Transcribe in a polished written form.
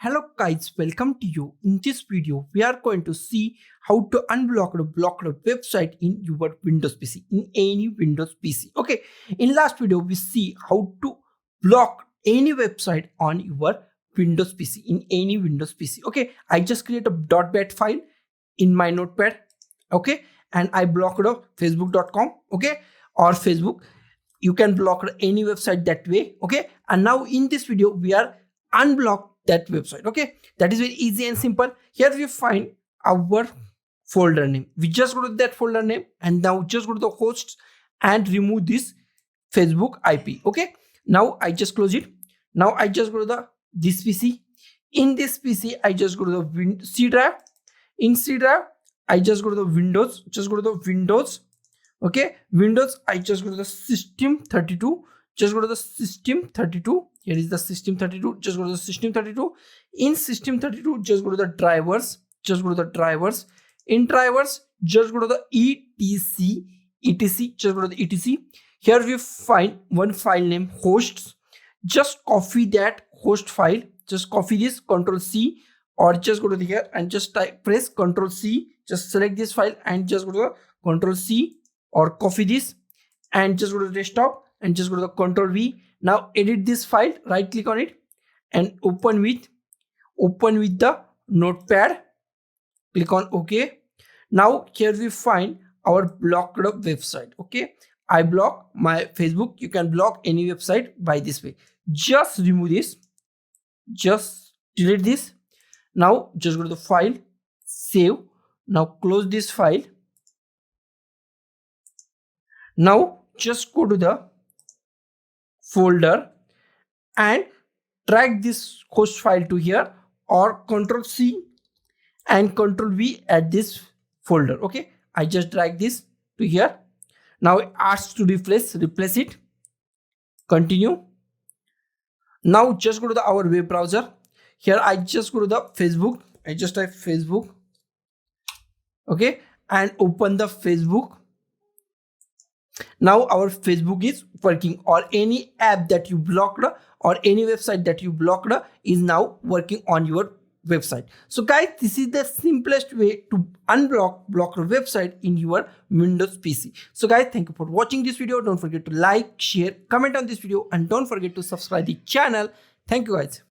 Hello guys, welcome to you. In this video, we are going to see how to unblock the blocked website in your Windows PC, in any Windows PC. Okay, in last video, we see how to block any website on your Windows PC, in any Windows PC. Okay, I just create a .bat file in my notepad. Okay, and I blocked a facebook.com. Okay, or Facebook. You can block any website that way. Okay, and now in this video, we are unblock that website. Okay, that is very easy and simple. Here we find our folder name. We just go to that folder name and now just go to the hosts and remove this Facebook IP. Okay, now I just close it. Now I just go to this PC. In this PC, I just go to the C drive. In C drive, I just go to the Windows. Just go to the Windows. Okay, Windows. I just go to the System 32. Just go to the System 32. Here is the System 32. Just go to the System 32. In System 32, just go to the drivers. Just go to the drivers. In drivers, just go to the etc. etc. Just go to the etc. Here we find one file name hosts. Just copy that host file. Just copy this, Control C, or just go to here and just press Control C. Just select this file and just go to the Control C or copy this and just go to the desktop and just go to the Control V. Now edit this file, right click on it and open with the notepad. Click on OK. Now here we find our blocked website. Okay, I block my Facebook. You can block any website by this way. Just remove this, just delete this. Now just go to the file, save. Now close this file. Now just go to the folder and drag this host file to here, or Control C and Control V at this folder. Okay, I just drag this to here. Now it asks to replace it. Continue. Now just go to our web browser. Here I just go to the Facebook. I just type Facebook. Okay, and open the Facebook. Now our Facebook is working, or any app that you blocked or any website that you blocked is now working on your website. So guys, this is the simplest way to block a website in your Windows PC. So guys, thank you for watching this video. Don't forget to like, share, comment on this video, and don't forget to subscribe the channel. Thank you guys.